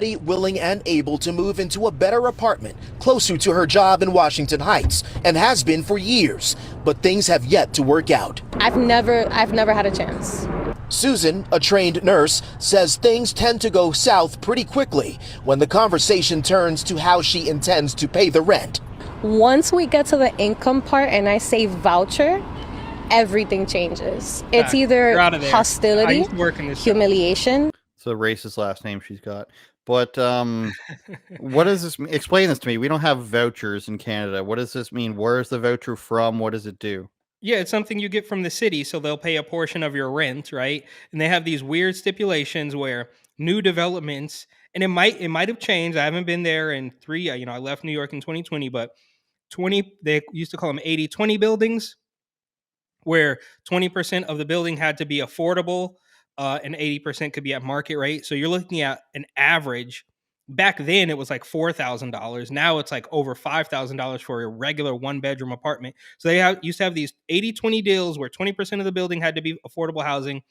willing and able to move into a better apartment closer to her job in Washington Heights and has been for years, but things have yet to work out. I've never had a chance. Susan, a trained nurse, says things tend to go south pretty quickly when the conversation turns to how she intends to pay the rent. Once we get to the income part and I say voucher, everything changes. It's either hostility, humiliation. It's a racist last name she's got. But what does this mean? Explain this to me. We don't have vouchers in Canada. What does this mean? Where is the voucher from? What does it do? Yeah, it's something you get from the city, so they'll pay a portion of your rent, right? And they have these weird stipulations where new developments, and it might have changed. I haven't been there in I left New York in 2020, but they used to call them 80-20 buildings, where 20% of the building had to be affordable, and 80% could be at market rate. So you're looking at an average. Back then, it was like $4,000. Now it's like over $5,000 for a regular one-bedroom apartment. So they used to have these 80-20 deals where 20% of the building had to be affordable housing,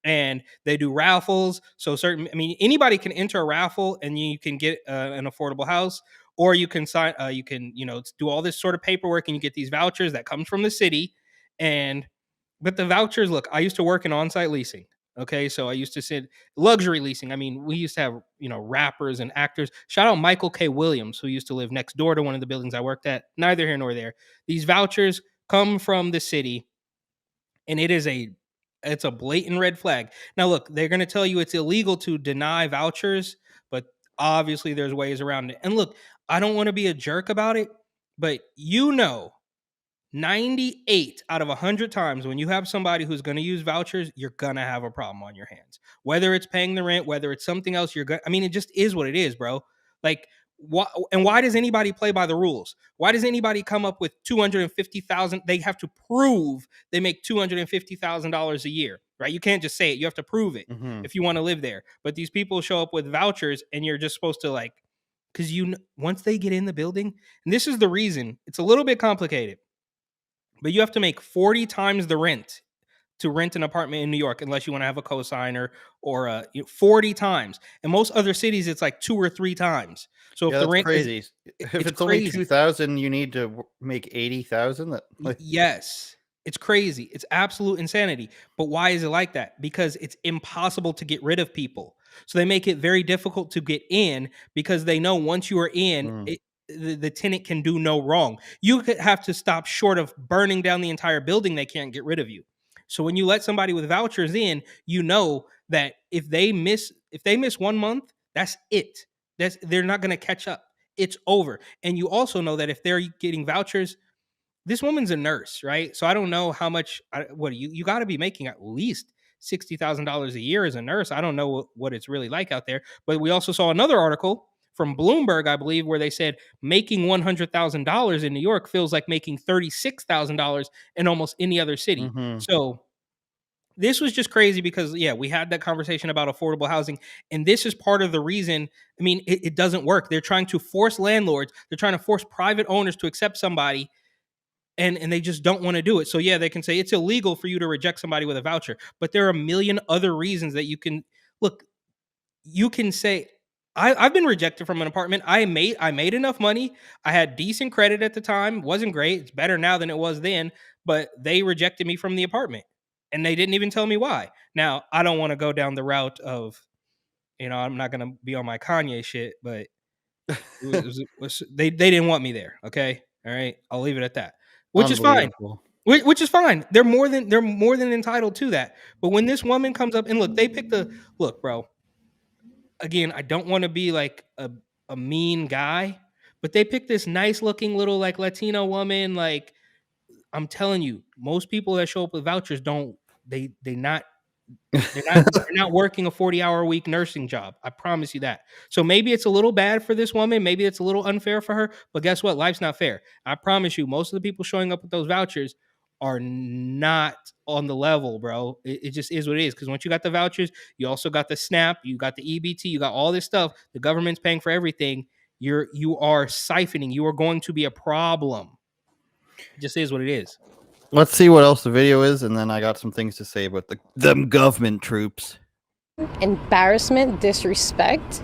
and they do raffles. So anybody can enter a raffle, and you can get an affordable house, or you can sign. You can do all this sort of paperwork, and you get these vouchers that comes from the city. But the vouchers, look, I used to work in on-site leasing. Okay, so I used to sit luxury leasing. I mean, we used to have, rappers and actors. Shout out Michael K. Williams, who used to live next door to one of the buildings I worked at. Neither here nor there. These vouchers come from the city, and it's a blatant red flag. Now, look, they're going to tell you it's illegal to deny vouchers, but obviously there's ways around it. And look, I don't want to be a jerk about it, but 98 out of 100 times when you have somebody who's going to use vouchers, you're going to have a problem on your hands. Whether it's paying the rent, whether it's something else, it just is what it is, bro. Like, why does anybody play by the rules? Why does anybody come up with $250,000? They have to prove they make $250,000 a year, right? You can't just say it. You have to prove it if you want to live there. But these people show up with vouchers, and you're just supposed to because once they get in the building, and this is the reason, it's a little bit complicated. But you have to make 40 times the rent to rent an apartment in New York, unless you want to have a cosigner or 40 times. In most other cities, it's like 2 or 3 times. So if the rent crazy. If it's only 2,000, you need to make 80,000. Yes, it's crazy. It's absolute insanity. But why is it like that? Because it's impossible to get rid of people. So they make it very difficult to get in, because they know once you are in, the tenant can do no wrong. You could have to stop short of burning down the entire building. They can't get rid of you. So when you let somebody with vouchers in, you know that if they miss 1 month, that's it. They're not going to catch up. It's over. And you also know that if they're getting vouchers, this woman's a nurse, right? So I don't know how much. You got to be making at least $60,000 a year as a nurse. I don't know what it's really like out there. But we also saw another article from Bloomberg, I believe, where they said making $100,000 in New York feels like making $36,000 in almost any other city. So this was just crazy because, we had that conversation about affordable housing. And this is part of the reason. I mean, it doesn't work. They're trying to force landlords. They're trying to force private owners to accept somebody. And they just don't want to do it. So, they can say it's illegal for you to reject somebody with a voucher. But there are a million other reasons that you can. Look, you can say, I've been rejected from an apartment. I made enough money. I had decent credit at the time. Wasn't great. It's better now than it was then. But they rejected me from the apartment. And they didn't even tell me why. Now, I don't want to go down the route of, I'm not going to be on my Kanye shit. But they didn't want me there. Okay? All right? I'll leave it at that. Which is fine. Which is fine. They're more than entitled to that. But when this woman comes up, and look, bro. Again, I don't want to be like a mean guy, but they picked this nice looking little like Latino woman. Like, I'm telling you, most people that show up with vouchers they're not working a 40-hour a week nursing job. I promise you that. So maybe it's a little bad for this woman. Maybe it's a little unfair for her, but guess what? Life's not fair. I promise you, most of the people showing up with those vouchers are not on the level, bro. It just is what it is. Because once you got the vouchers, you also got the SNAP, you got the EBT, you got all this stuff. The government's paying for everything. You are siphoning. You are going to be a problem. It just is what it is. Let's see what else the video is, and then I got some things to say about them government troops. Embarrassment, disrespect.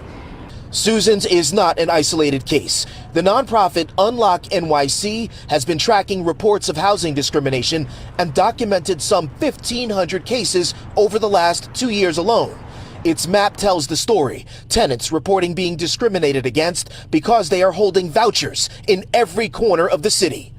Susan's is not an isolated case. The nonprofit Unlock NYC has been tracking reports of housing discrimination and documented some 1,500 cases over the last 2 years alone. Its map tells the story. Tenants reporting being discriminated against because they are holding vouchers in every corner of the city.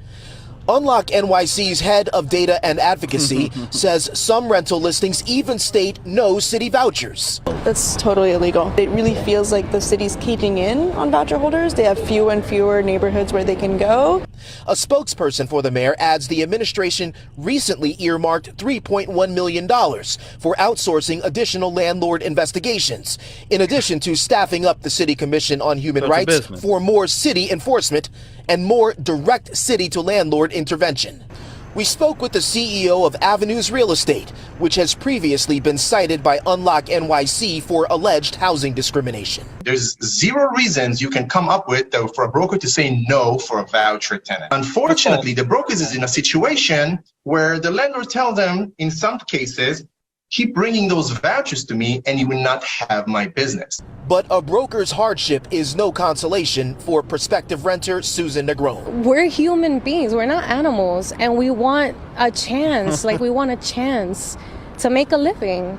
Unlock NYC's head of data and advocacy says some rental listings even state no city vouchers. That's totally illegal. It really feels like the city's caging in on voucher holders. They have fewer and fewer neighborhoods where they can go. A spokesperson for the mayor adds the administration recently earmarked $3.1 million for outsourcing additional landlord investigations, in addition to staffing up the City Commission on Human Rights for more city enforcement and more direct city-to-landlord intervention. We spoke with the CEO of Avenues Real Estate, which has previously been cited by Unlock NYC for alleged housing discrimination. There's zero reasons you can come up with for a broker to say no for a voucher tenant. Unfortunately, the brokers is in a situation where the landlord tells them, in some cases, keep bringing those vouchers to me and you will not have my business. But a broker's hardship is no consolation for prospective renter Susan Negron. We're human beings, we're not animals, and we want a chance, we want a chance to make a living.